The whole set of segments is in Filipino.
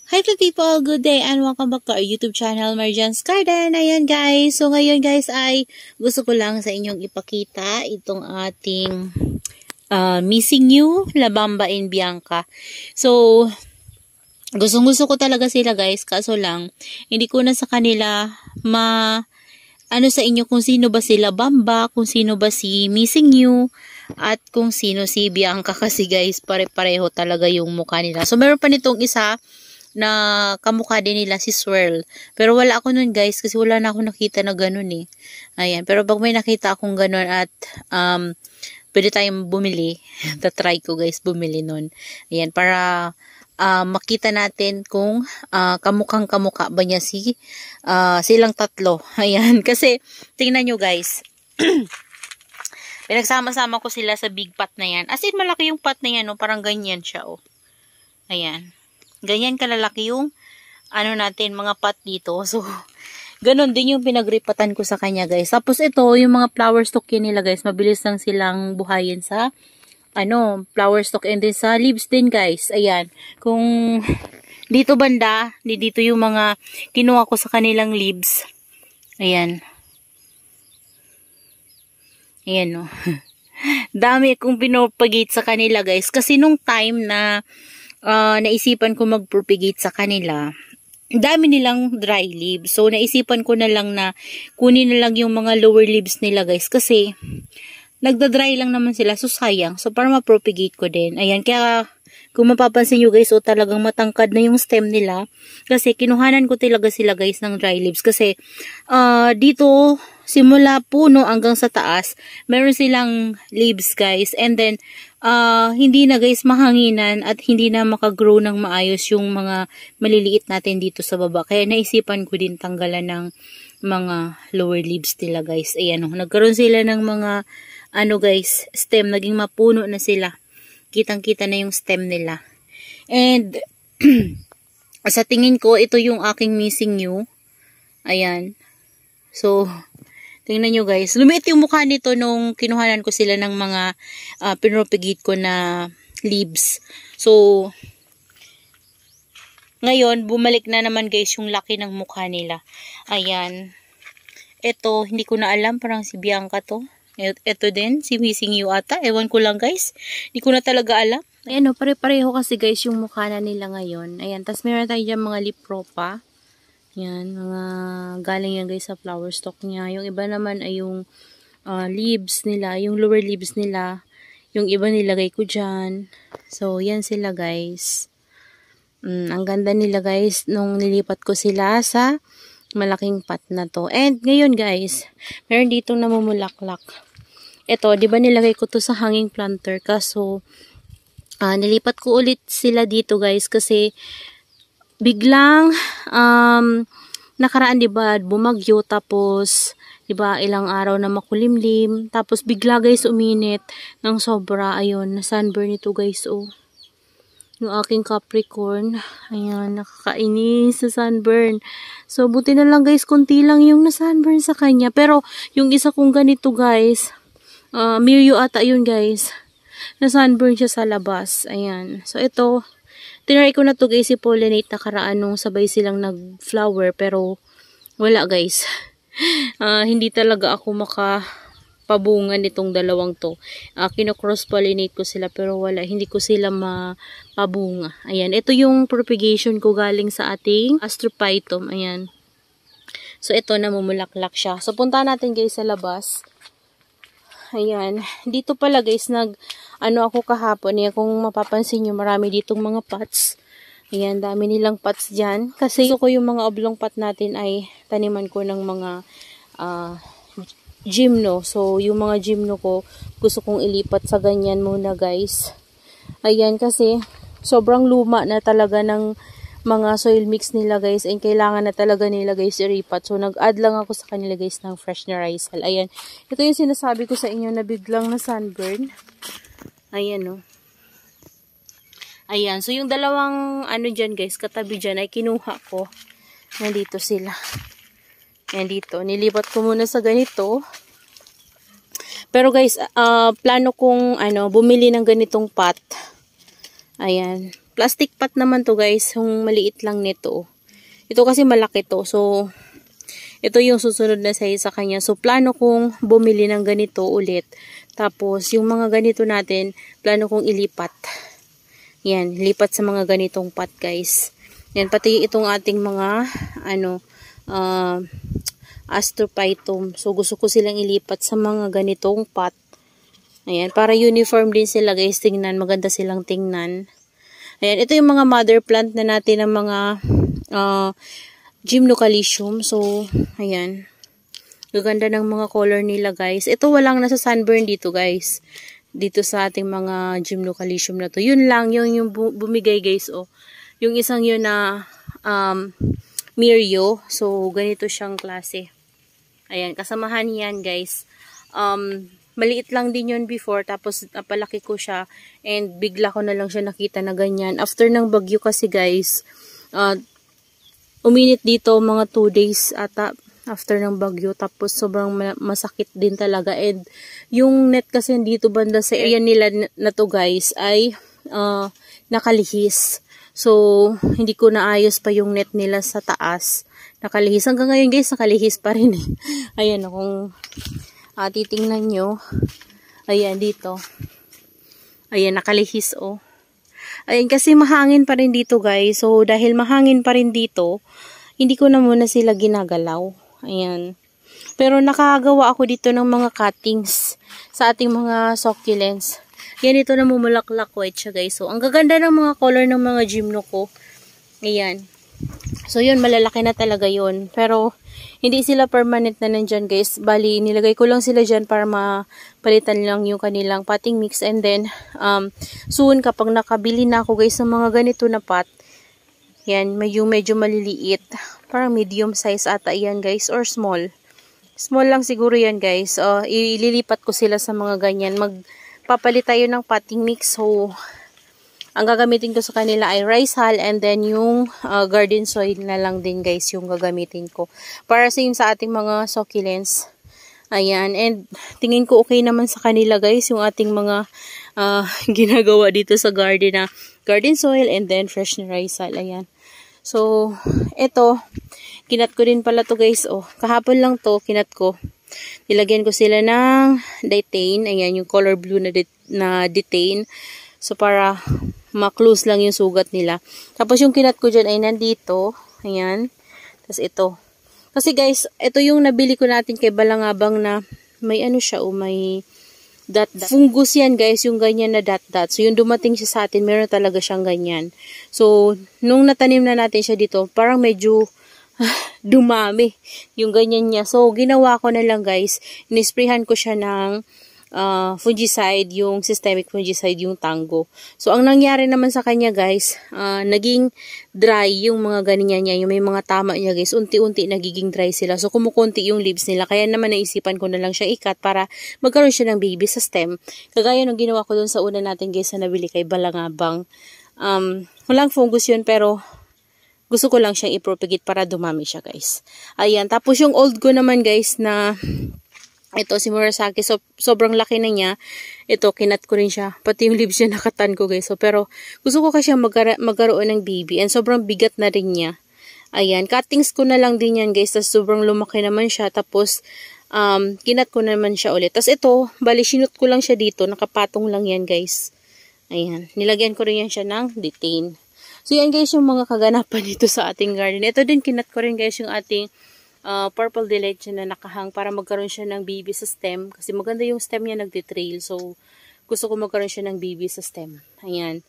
Hi to people, good day and welcome back to our YouTube channel, Marjan's Garden. Ayan guys, so ngayon guys ay gusto ko lang sa inyong ipakita itong ating Missing You, La Bamba and Bianca. So, gustong-gusto ko talaga sila guys, kaso lang, hindi ko na sa kanila sa inyo kung sino ba sila Bamba, kung sino ba si Missing You, at kung sino si Bianca kasi guys, pare-pareho talaga yung mukha nila. So, meron pa nitong isa na kamukha din nila si Swirl. Pero wala ako nun guys kasi wala na ako nakita na ganun eh. Ayan. Pero pag may nakita akong ganun at pwede tayong bumili, tatry ko guys bumili nun. Ayan. Para makita natin kung kamukhang kamukha ba niya silang tatlo. Ayan. Kasi tingnan nyo guys. Pinagsama-sama ko sila sa big pot na yan. As in malaki yung pot na yan. No? Parang ganyan siya. Oh. Ayan. Ganyan kalalaki yung natin, mga pot dito. So, ganun din yung pinagripatan ko sa kanya, guys. Tapos ito, yung mga flower stalk yun nila, guys. Mabilis lang silang buhayin sa flower stalk and then sa leaves din, guys. Ayan. Kung dito banda, dito yung mga kinuha ko sa kanilang leaves. Ayan. Ayan, no. Dami akong pinopagate sa kanila, guys. Kasi nung time na naisipan ko mag-propagate sa kanila, dami nilang dry leaves. So, naisipan ko na lang na kunin na lang yung mga lower leaves nila guys. Kasi, nagda-dry lang naman sila. So, sayang. So, para ma-propagate ko din. Ayan, kaya kung mapapansin nyo guys, talagang matangkad na yung stem nila. Kasi, kinuhanan ko talaga sila guys ng dry leaves. Kasi, dito, simula puno hanggang sa taas, meron silang leaves guys. And then, hindi na guys mahanginan at hindi na makagrow ng maayos yung mga maliliit natin dito sa baba. Kaya naisipan ko din tanggalan ng mga lower leaves nila guys. Ayan o, nagkaroon sila ng mga guys, stem. Naging mapuno na sila. Kitang-kita na yung stem nila. And, sa tingin ko, ito yung aking Missing You. Ayan. So, tingnan nyo guys. Lumiit yung mukha nito nung kinuhanan ko sila ng mga pinropagate ko na leaves. So, ngayon, bumalik na naman guys yung laki ng mukha nila. Ayan. Ito, hindi ko na alam. Parang si Bianca to. Ito din, si Missing You ata. Ewan ko lang guys. Hindi ko na talaga alam. Ayan o, pare-pareho kasi guys yung mukha na nila ngayon. Ayan, tas meron tayo dyan mga lipropa. Yan, mga galing yan guys sa flower stalk niya. Yung iba naman ay yung leaves nila, yung lower leaves nila. Yung iba nilagay ko dyan. So, yan sila guys. Ang ganda nila guys nung nilipat ko sila sa malaking pot na to. And ngayon guys, meron ditong namumulaklak. Ito, di ba nilagay ko to sa hanging planter? Kaso, nilipat ko ulit sila dito guys kasi biglang nakaraan 'di ba bumagyo tapos 'di ba ilang araw na makulimlim tapos bigla guys uminit ng sobra. Ayun, na sunburn ito guys oh. Yung aking Capricorn, ayan, nakakainis sa sunburn. So buti na lang guys, konti lang yung na sunburn sa kanya. Pero yung isa kong ganito guys, Mirio ata yun guys. Na sunburn siya sa labas. Ayan. So ito, tinry ko na to guys i-pollinate nakaraan nung sabay silang nag-flower pero wala guys. Hindi talaga ako makapabunga nitong dalawang to. Kino-cross-pollinate ko sila pero wala. Hindi ko sila mapabunga. Ayan. Ito yung propagation ko galing sa ating Astrophytum. Ayan. So ito namumulaklak siya. So punta natin guys sa labas. Ayan. Dito pala guys, ako kahapon. Ayan, kung mapapansin nyo, marami ditong mga pots. Ayan, dami nilang pots dyan. Kasi ko yung mga oblong pot natin ay taniman ko ng mga gymno. So, yung mga gymno ko, gusto kong ilipat sa ganyan muna guys. Ayan, kasi sobrang luma na talaga ng mga soil mix nila guys, and kailangan na talaga nila guys iripat. So nag-add lang ako sa kanila guys ng fresh na rice. Ayan, ito yung sinasabi ko sa inyo na biglang na sunburn. Ayan o. Ayan, so yung dalawang dyan guys, katabi dyan ay kinuha ko. Nandito sila. Ayan dito, nilipat ko muna sa ganito. Pero guys, plano kong bumili ng ganitong pot. Ayan. Plastic pot naman to guys, yung maliit lang nito. Ito kasi malaki to. So, ito yung susunod na size sa kanya. So, plano kong bumili ng ganito ulit. Tapos, yung mga ganito natin, plano kong ilipat. Yan, lipat sa mga ganitong pot guys. Yan, pati itong ating mga, astrophytum. So, gusto ko silang ilipat sa mga ganitong pot. Ayan, para uniform din sila guys, tingnan. Maganda silang tingnan. Ayan, ito yung mga mother plant na natin ng mga Gymnocalycium. So, ayan. Gaganda ng mga color nila guys. Ito walang nasa sunburn dito guys. Dito sa ating mga Gymnocalycium na to. Yun lang, yung bumigay guys. Oh. Yung isang yun na Mirio. So, ganito siyang klase. Ayan, kasamahan yan guys. Maliit lang din yun before, tapos napalaki ko siya, and bigla ko na lang siya nakita na ganyan. After ng bagyo kasi guys, uminit dito mga 2 days ata after ng bagyo, tapos sobrang masakit din talaga. And yung net kasi dito banda sa area nila na to guys ay nakalihis. So, hindi ko naayos pa yung net nila sa taas. Nakalihis. Hanggang ngayon guys, nakalihis pa rin eh. Ayan, kung titingnan nyo. Ayan, dito. Ayan, nakalihis, oh. Ayan, kasi mahangin pa rin dito, guys. So, dahil mahangin pa rin dito, hindi ko na muna sila ginagalaw. Ayan. Pero nakagawa ako dito ng mga cuttings sa ating mga succulents. Yan, ito na mumulaklak white siya, guys. So, ang gaganda ng mga color ng mga gymno ko. Ayan. So, yun, malalaki na talaga yun. Pero, hindi sila permanent na nandyan guys. Bali, nilagay ko lang sila dyan para mapalitan lang yung kanilang potting mix. And then, soon kapag nakabili na ako guys ng mga ganito na pot, yan, medyo maliliit. Parang medium size ata yan guys, or small. Small lang siguro yan guys. Ililipat ko sila sa mga ganyan. Magpapalit tayo ng potting mix. So, ang gagamitin ko sa kanila ay rice hull, and then yung garden soil na lang din guys yung gagamitin ko. Para same sa ating mga succulents. Ayan, and tingin ko okay naman sa kanila guys yung ating mga ginagawa dito sa garden na garden soil and then fresh na rice hull. Ayan. So, ito, kinat ko din pala to guys. Oh, kahapon lang to, kinat ko. Nilagyan ko sila ng Ditain. Ayan, yung color blue na Ditain. So, para ma-close lang yung sugat nila. Tapos, yung kinat ko dyan ay nandito. Ayan. Tapos, ito. Kasi, guys, ito yung nabili ko natin kay Balangabang na may ano siya, may dot-dot. Fungus yan, guys, yung ganyan na dot-dot. So, yung dumating siya sa atin, meron talaga siyang ganyan. So, nung natanim na natin siya dito, parang medyo dumami yung ganyan niya. So, ginawa ko na lang, guys. Inisprayhan ko siya ng fungicide, yung systemic fungicide, yung Tango. So, ang nangyari naman sa kanya guys, naging dry yung mga ganyan niya, yung may mga tama niya guys, unti-unti nagiging dry sila. So, kumukunti yung leaves nila. Kaya naman naisipan ko na lang siya ikat para magkaroon siya ng baby sa stem. Kagaya nung ginawa ko dun sa una natin guys na nabili kay Balangabang. Walang fungus yun, pero gusto ko lang siyang i-propagate para dumami siya guys. Ayan, tapos yung old ko naman guys na ito, si Murasaki, so, sobrang laki na niya. Ito, kinat ko rin siya. Pati yung leaves niya nakatan ko, guys. So, pero, gusto ko kasi magkaroon ng baby. And sobrang bigat na rin niya. Ayan, cuttings ko na lang din yan, guys. Tapos, sobrang lumaki naman siya. Tapos, kinat ko naman siya ulit. Tapos, ito, bali, sinut ko lang siya dito. Nakapatong lang yan, guys. Ayan, nilagyan ko rin yan siya ng Ditain. So, yan, guys, yung mga kaganapan dito sa ating garden. Ito din, kinat ko rin, guys, yung ating purple delight na nakahang para magkaroon siya ng baby sa stem. Kasi maganda yung stem niya nagtitrail. So, gusto ko magkaroon siya ng baby sa stem. Ayan.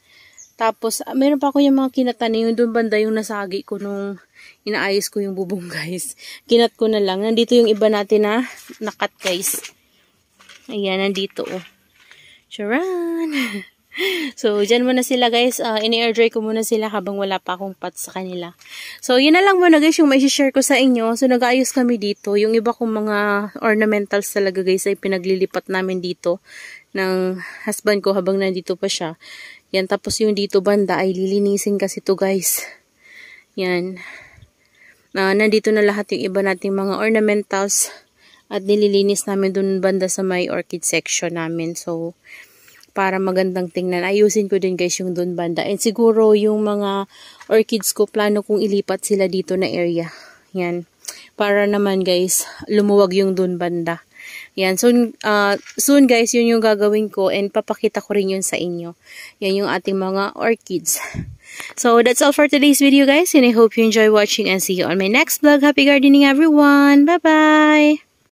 Tapos, meron pa ako yung mga kinatanim. Yung doon banda yung nasagi ko nung inaayos ko yung bubong guys. Kinat ko na lang. Nandito yung iba natin na nakat guys. Ayan, nandito oh. Charan! So, dyan muna sila guys. Ini-air dry ko muna sila habang wala pa akong pot sa kanila. So, yun na lang muna guys yung may share ko sa inyo. So, nag-aayos kami dito. Yung iba kong mga ornamentals talaga guys ay pinaglilipat namin dito ng husband ko habang nandito pa siya. Yan, tapos yung dito banda ay lilinisin kasi to guys. Yan. Nandito na lahat yung iba nating mga ornamentals at nililinis namin dun banda sa may orchid section namin. So, para magandang tingnan. Ayusin ko din guys yung dun banda. And siguro yung mga orchids ko, plano kong ilipat sila dito na area. Yan. Para naman guys, lumuwag yung dun banda. Yan. Soon guys, yun yung gagawin ko and papakita ko rin yun sa inyo. Yan yung ating mga orchids. So, that's all for today's video guys. And I hope you enjoy watching and see you on my next vlog. Happy gardening everyone! Bye-bye!